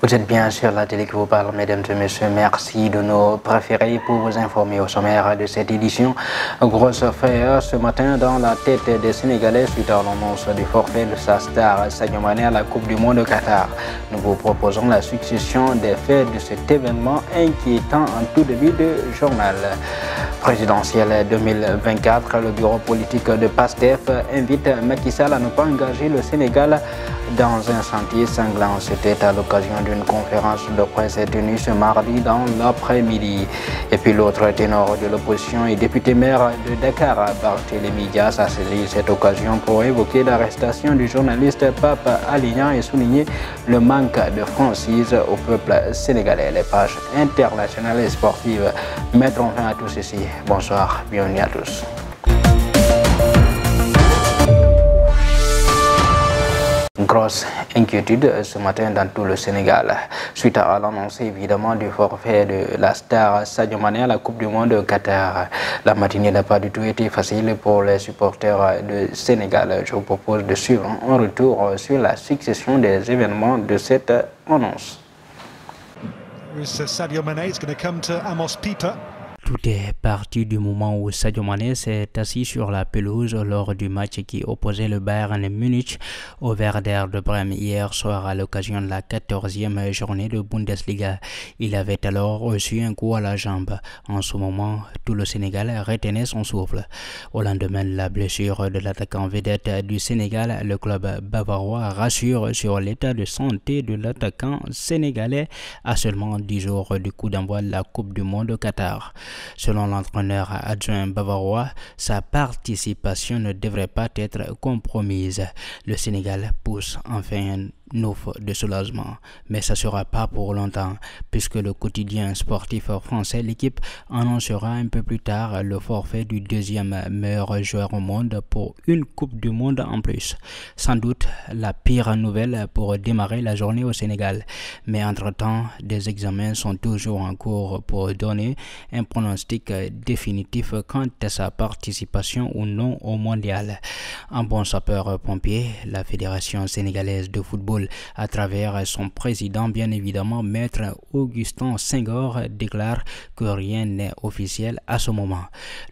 Vous êtes bien sur la télé qui vous parle, mesdames et messieurs. Merci de nos préférés pour vous informer au sommaire de cette édition. Grosse affaire ce matin dans la tête des Sénégalais suite à l'annonce du forfait de sa star Sadio Mané à la Coupe du Monde au Qatar. Nous vous proposons la succession des faits de cet événement inquiétant en tout début de journal. Présidentielle 2024, le bureau politique de PASTEF invite Macky Sall à ne pas engager le Sénégal dans un chantier sanglant. C'était à l'occasion d'une conférence de presse tenue ce mardi dans l'après-midi. Et puis l'autre ténor de l'opposition et député maire de Dakar, Barthélémy Dias, a saisi cette occasion pour évoquer l'arrestation du journaliste Pape Alé Niang et souligner le manque de franchise au peuple sénégalais. Les pages internationales et sportives mettront fin à tout ceci. Bonsoir, bienvenue à tous. Grosse inquiétude ce matin dans tout le Sénégal suite à l'annonce évidemment du forfait de la star Sadio Mané à la Coupe du Monde au Qatar. La matinée n'a pas du tout été facile pour les supporters du Sénégal. Je vous propose de suivre un retour sur la succession des événements de cette annonce. Sadio Mané is going to come to Amos Pieper. Tout est parti du moment où Sadio Mané s'est assis sur la pelouse lors du match qui opposait le Bayern Munich au Werder de Brême hier soir à l'occasion de la 14e journée de Bundesliga. Il avait alors reçu un coup à la jambe. En ce moment, tout le Sénégal retenait son souffle. Au lendemain de la blessure de l'attaquant vedette du Sénégal, le club bavarois rassure sur l'état de santé de l'attaquant sénégalais à seulement 10 jours du coup d'envoi de la Coupe du Monde au Qatar. Selon l'entraîneur adjoint bavarois, sa participation ne devrait pas être compromise. Le Sénégal pousse enfin un offre de soulagement, mais ça ne sera pas pour longtemps, puisque le quotidien sportif français, l'équipe, annoncera un peu plus tard le forfait du deuxième meilleur joueur au monde pour une Coupe du Monde en plus. Sans doute la pire nouvelle pour démarrer la journée au Sénégal. Mais entre-temps, des examens sont toujours en cours pour donner un pronostic définitif quant à sa participation ou non au mondial. Un bon sapeur-pompier, la Fédération sénégalaise de football, à travers son président, bien évidemment, maître Augustin Senghor, déclare que rien n'est officiel à ce moment.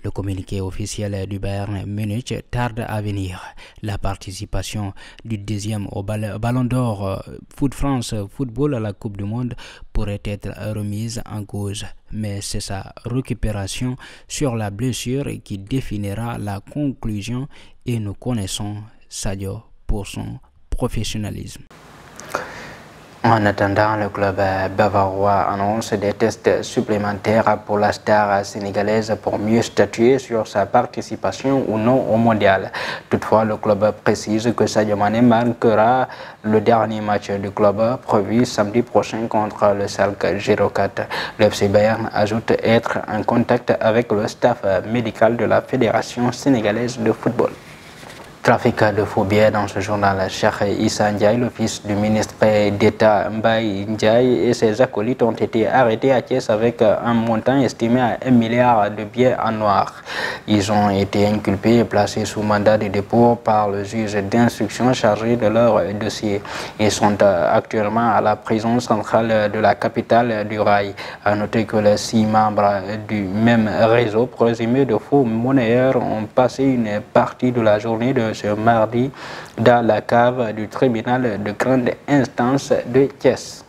Le communiqué officiel du Bayern Munich tarde à venir. La participation du deuxième au Ballon d'Or Foot France Football à la Coupe du Monde pourrait être remise en cause. Mais c'est sa récupération sur la blessure qui définira la conclusion et nous connaissons Sadio pour son professionnalisme. En attendant, le club bavarois annonce des tests supplémentaires pour la star sénégalaise pour mieux statuer sur sa participation ou non au mondial. Toutefois, le club précise que Sadio Mané manquera le dernier match du club prévu samedi prochain contre le Schalke 04. Le FC Bayern ajoute être en contact avec le staff médical de la Fédération sénégalaise de football. Trafic de faux billets dans ce journal. Cheikh Issa Ndiaye, le fils du ministre d'État Mbaye Ndiaye et ses acolytes ont été arrêtés à Thiès avec un montant estimé à 1 milliard de billets en noir. Ils ont été inculpés et placés sous mandat de dépôt par le juge d'instruction chargé de leur dossier. Ils sont actuellement à la prison centrale de la capitale du Rail. À noter que les 6 membres du même réseau présumé de faux monnayeurs ont passé une partie de la journée de ce mardi dans la cave du tribunal de grande instance de Thiès.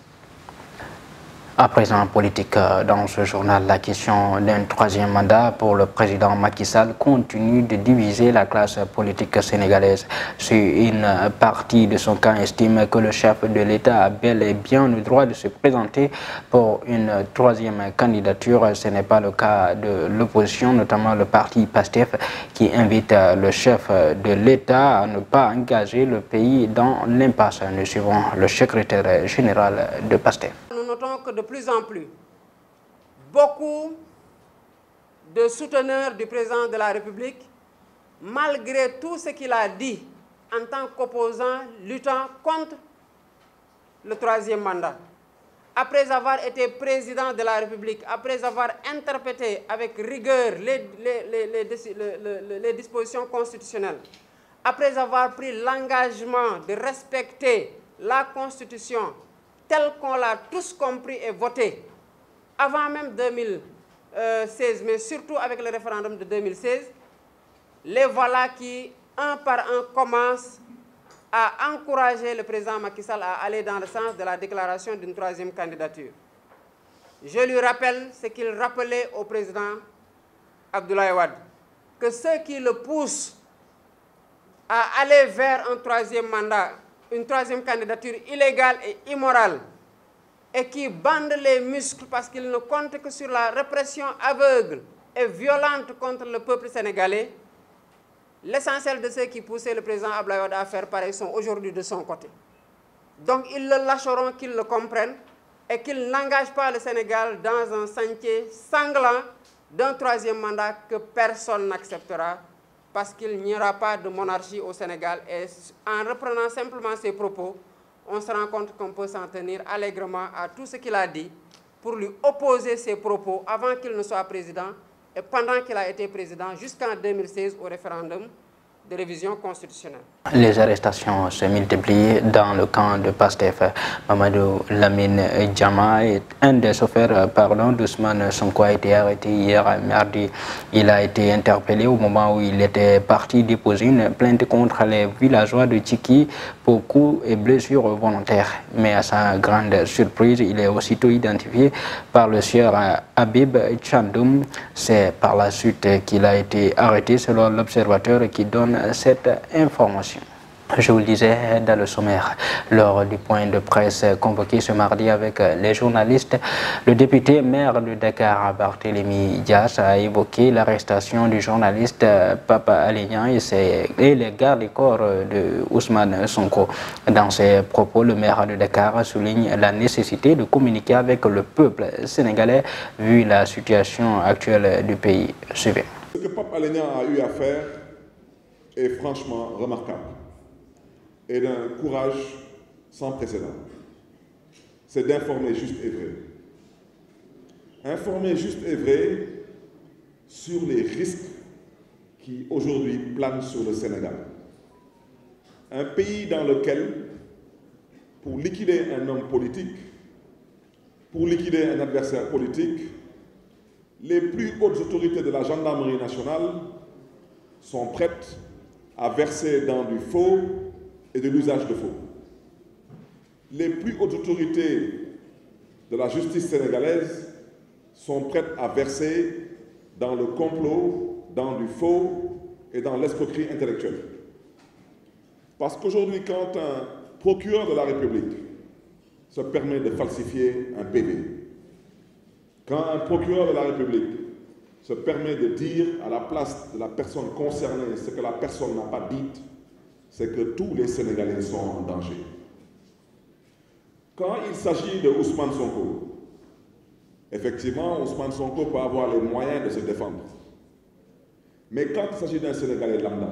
À présent, en politique, dans ce journal, la question d'un troisième mandat pour le président Macky Sall continue de diviser la classe politique sénégalaise. Si une partie de son camp estime que le chef de l'État a bel et bien le droit de se présenter pour une troisième candidature, ce n'est pas le cas de l'opposition, notamment le parti PASTEF, qui invite le chef de l'État à ne pas engager le pays dans l'impasse. Nous suivons le secrétaire général de PASTEF. Nous notons que de plus en plus, beaucoup de souteneurs du président de la République, malgré tout ce qu'il a dit en tant qu'opposant luttant contre le troisième mandat, après avoir été président de la République, après avoir interprété avec rigueur les dispositions constitutionnelles, après avoir pris l'engagement de respecter la Constitution tel qu'on l'a tous compris et voté avant même 2016, mais surtout avec le référendum de 2016, les voilà qui, un par un, commencent à encourager le président Macky Sall à aller dans le sens de la déclaration d'une troisième candidature. Je lui rappelle ce qu'il rappelait au président Abdoulaye Wade, que ceux qui le poussent à aller vers un troisième mandat, une troisième candidature illégale et immorale, et qui bandent les muscles parce qu'ils ne comptent que sur la répression aveugle et violente contre le peuple sénégalais, l'essentiel de ceux qui poussaient le président Abdoulaye Wade à faire pareil sont aujourd'hui de son côté. Donc ils le lâcheront, qu'ils le comprennent, et qu'ils n'engagent pas le Sénégal dans un sentier sanglant d'un troisième mandat que personne n'acceptera, parce qu'il n'y aura pas de monarchie au Sénégal. Et en reprenant simplement ses propos, on se rend compte qu'on peut s'en tenir allègrement à tout ce qu'il a dit pour lui opposer ses propos avant qu'il ne soit président et pendant qu'il a été président jusqu'en 2016 au référendum de révision constitutionnelle. Les arrestations se multiplient dans le camp de Pastef. Mamadou Lamine Diama est un des chauffeurs d'Ousmane Sonko, a été arrêté hier mardi. Il a été interpellé au moment où il était parti déposer une plainte contre les villageois de Tchiki pour coups et blessures volontaires. Mais à sa grande surprise, il est aussitôt identifié par le sieur Habib Chandoum. C'est par la suite qu'il a été arrêté selon l'observateur qui donne cette information. Je vous le disais dans le sommaire, lors du point de presse convoqué ce mardi avec les journalistes, le député maire de Dakar, Barthélémy Dias, a évoqué l'arrestation du journaliste Papa Alé Niang et les gardes-corps de Ousmane Sonko. Dans ses propos, le maire de Dakar souligne la nécessité de communiquer avec le peuple sénégalais vu la situation actuelle du pays. Suivez. Ce que Papa Alé Niang a eu à faire est franchement remarquable et d'un courage sans précédent. C'est d'informer juste et vrai. Informer juste et vrai sur les risques qui aujourd'hui planent sur le Sénégal. Un pays dans lequel, pour liquider un homme politique, pour liquider un adversaire politique, les plus hautes autorités de la gendarmerie nationale sont prêtes à verser dans du faux et de l'usage de faux. Les plus hautes autorités de la justice sénégalaise sont prêtes à verser dans le complot, dans du faux et dans l'escroquerie intellectuelle. Parce qu'aujourd'hui, quand un procureur de la République se permet de falsifier un PV, quand un procureur de la République se permet de dire à la place de la personne concernée ce que la personne n'a pas dit, c'est que tous les Sénégalais sont en danger. Quand il s'agit de Ousmane Sonko, effectivement, Ousmane Sonko peut avoir les moyens de se défendre. Mais quand il s'agit d'un Sénégalais lambda,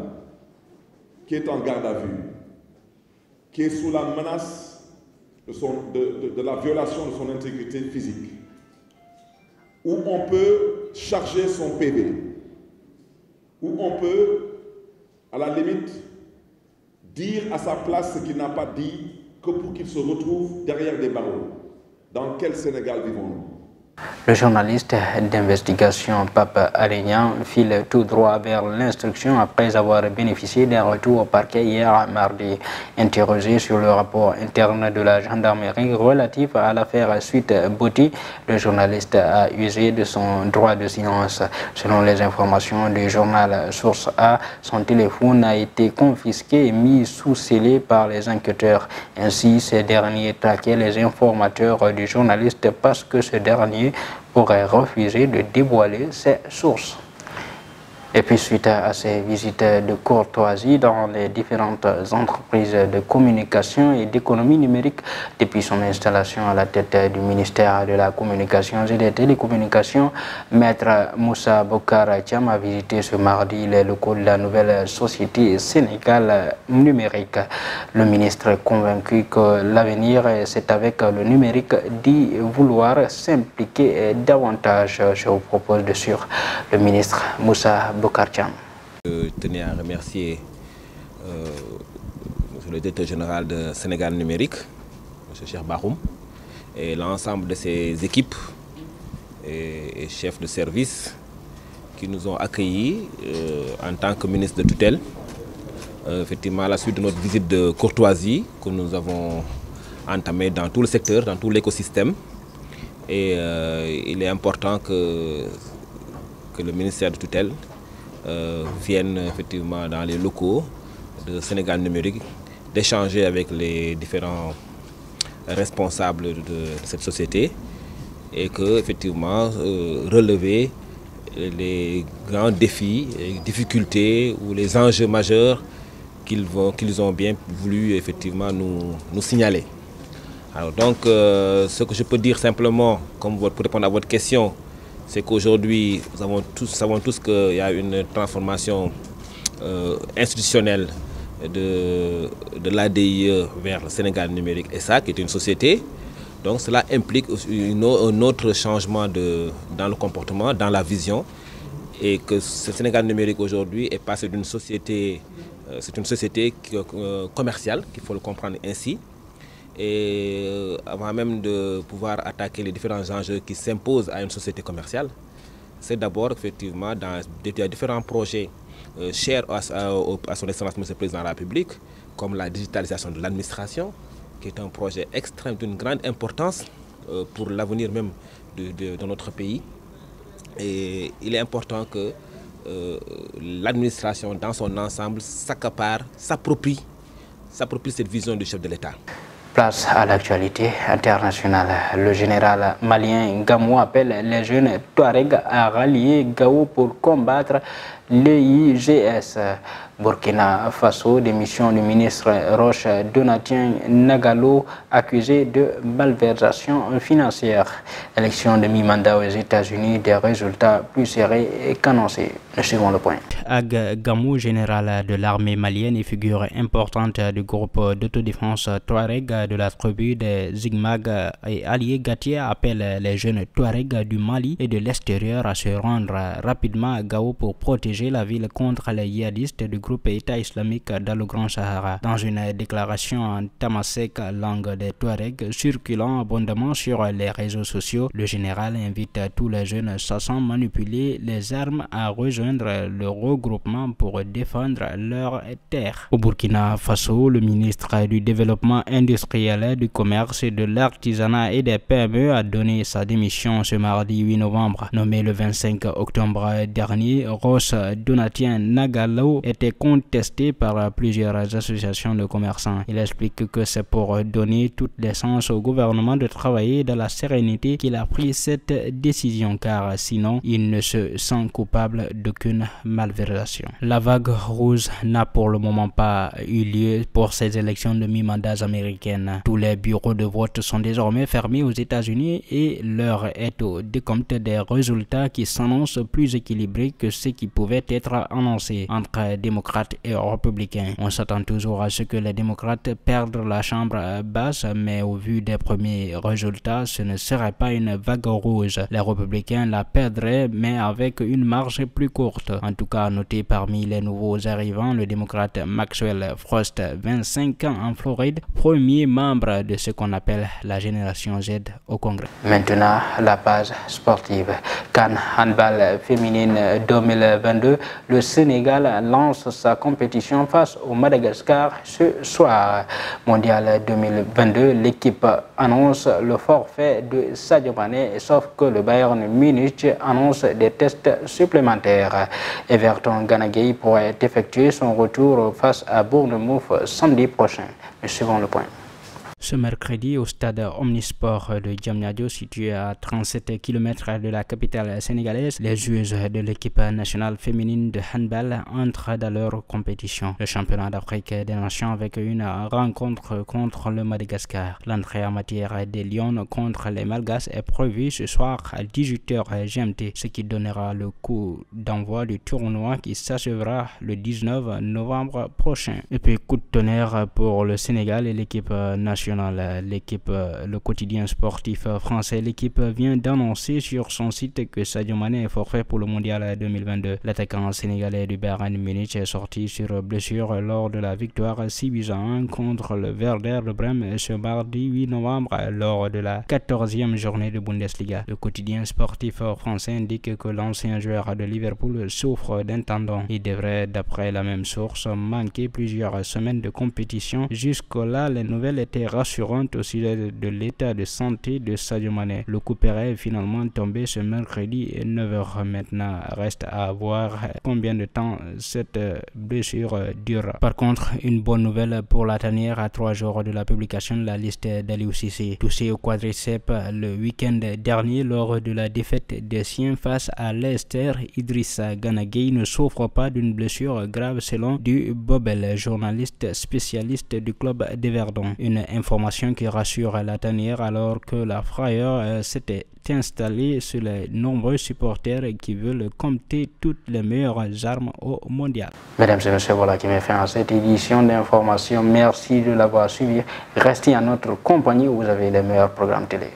qui est en garde à vue, qui est sous la menace de la violation de son intégrité physique, où on peut charger son PV, où on peut, à la limite, dire à sa place ce qu'il n'a pas dit, que pour qu'il se retrouve derrière des barreaux. Dans quel Sénégal vivons-nous? Le journaliste d'investigation Papa Alé Niang file tout droit vers l'instruction après avoir bénéficié d'un retour au parquet hier mardi. Interrogé sur le rapport interne de la gendarmerie relatif à l'affaire Sweet Beauty, le journaliste a usé de son droit de silence. Selon les informations du journal Source A, son téléphone a été confisqué et mis sous scellé par les enquêteurs. Ainsi, ces derniers traquaient les informateurs du journaliste parce que ce dernier pourrait refuser de dévoiler ses sources. Et puis suite à ces visites de courtoisie dans les différentes entreprises de communication et d'économie numérique depuis son installation à la tête du ministère de la Communication et des Télécommunications, Maître Moussa Bocar Thiam a visité ce mardi les locaux de la nouvelle société Sénégal numérique. Le ministre est convaincu que l'avenir, c'est avec le numérique, dit vouloir s'impliquer davantage. Je vous propose de suivre le ministre Moussa Bocar Thiam. Je tenais à remercier le directeur général de Sénégal numérique, M. Cheikh Bakhoum, et l'ensemble de ses équipes et chefs de service qui nous ont accueillis en tant que ministre de tutelle. Effectivement, à la suite de notre visite de courtoisie que nous avons entamée dans tout le secteur, dans tout l'écosystème. Et il est important que le ministère de tutelle vienne effectivement dans les locaux de Sénégal numérique, d'échanger avec les différents responsables de cette société et que effectivement relever les grands défis, les difficultés ou les enjeux majeurs qu'ils ont bien voulu effectivement nous signaler. Alors donc ce que je peux dire simplement, comme pour répondre à votre question, c'est qu'aujourd'hui nous savons tous qu'il y a une transformation institutionnelle de l'ADIE vers le Sénégal numérique SA, qui est une société. Donc cela implique un autre changement dans le comportement, dans la vision, et que ce Sénégal numérique aujourd'hui est passé d'une société, c'est une société commerciale, qu'il faut le comprendre ainsi. Et avant même de pouvoir attaquer les différents enjeux qui s'imposent à une société commerciale, c'est d'abord effectivement dans différents projets chers à son Excellence Monsieur le Président de la République, comme la digitalisation de l'administration, qui est un projet extrême d'une grande importance pour l'avenir même de notre pays. Et il est important que l'administration dans son ensemble s'approprie cette vision du chef de l'État. Place à l'actualité internationale. Le général malien Gamou appelle les jeunes Touaregs à rallier Gao pour combattre l'IGS. Burkina Faso, démission du ministre Roch Donatien Nagalo, accusé de malversation financière. Élection de mi-mandat aux États-Unis, des résultats plus serrés qu'annoncés. Nous suivons le point. Ag Gamou, général de l'armée malienne et figure importante du groupe d'autodéfense Touareg de la tribu des Zigmag et alliés Gatier, appelle les jeunes Touaregs du Mali et de l'extérieur à se rendre rapidement à Gao pour protéger la ville contre les djihadistes du groupe État islamique dans le Grand Sahara. Dans une déclaration en tamasek, langue des Touaregs, circulant abondamment sur les réseaux sociaux, le général invite tous les jeunes sans manipuler les armes à rejoindre le regroupement pour défendre leurs terres. Au Burkina Faso, le ministre du Développement industriel, du commerce, de l'artisanat et des PME a donné sa démission ce mardi 8 novembre. Nommé le 25 octobre dernier, Roch Donatien Nagalo était contesté par plusieurs associations de commerçants. Il explique que c'est pour donner toute l'essence au gouvernement de travailler dans la sérénité qu'il a pris cette décision, car sinon il ne se sent coupable d'aucune malversation. La vague rouge n'a pour le moment pas eu lieu pour ces élections de mi-mandats américaines. Tous les bureaux de vote sont désormais fermés aux États-Unis et l'heure est au décompte des résultats qui s'annoncent plus équilibrés que ceux qui pouvaient être annoncés entre démocrates et républicains. On s'attend toujours à ce que les démocrates perdent la chambre basse, mais au vu des premiers résultats, ce ne serait pas une vague rouge. Les républicains la perdraient, mais avec une marge plus courte. En tout cas, noté parmi les nouveaux arrivants, le démocrate Maxwell Frost, 25 ans en Floride, premier membre de ce qu'on appelle la génération Z au Congrès. Maintenant, la page sportive. CAN Handball féminine 2022, le Sénégal lance sa compétition face au Madagascar ce soir. Mondial 2022, l'équipe annonce le forfait de Sadio Mané, sauf que le Bayern Munich annonce des tests supplémentaires. Everton Ganagay pourrait effectuer son retour face à Bournemouth samedi prochain. Nous suivons le point. Ce mercredi, au stade Omnisport de Diamniadio, situé à 37 km de la capitale sénégalaise, les joueuses de l'équipe nationale féminine de handball entrent dans leur compétition. Le championnat d'Afrique des Nations avec une rencontre contre le Madagascar. L'entrée en matière des Lions contre les Malgaches est prévue ce soir à 18h GMT, ce qui donnera le coup d'envoi du tournoi qui s'achèvera le 19 novembre prochain. Et puis coup de tonnerre pour le Sénégal et l'équipe nationale nationale. Le quotidien sportif français, l'équipe vient d'annoncer sur son site que Sadio Mané est forfait pour le mondial 2022. L'attaquant sénégalais du Bayern Munich est sorti sur blessure lors de la victoire 6-1 contre le Werder de Brême ce mardi 8 novembre lors de la 14e journée de Bundesliga. Le quotidien sportif français indique que l'ancien joueur de Liverpool souffre d'un tendon. Il devrait, d'après la même source, manquer plusieurs semaines de compétition. Jusque-là, les nouvelles étaient rassurantes au sujet de l'état de santé de Sadio Mané. Le coup est finalement tombé ce mercredi 9h. Maintenant, reste à voir combien de temps cette blessure durera. Par contre, une bonne nouvelle pour la tanière à 3 jours de la publication de la liste d'Aliou Cissé. Touché au quadriceps le week-end dernier lors de la défaite des siens face à Leicester, Idrissa Gana Gueye ne souffre pas d'une blessure grave selon du Bobel, journaliste spécialiste du club d'Everdon. Une information qui rassure la tanière alors que la frayeur s'était installée sur les nombreux supporters qui veulent compter toutes les meilleures armes au mondial. Mesdames et messieurs, voilà qui met fin à cette édition d'information. Merci de l'avoir suivi. Restez en notre compagnie, vous avez les meilleurs programmes télé.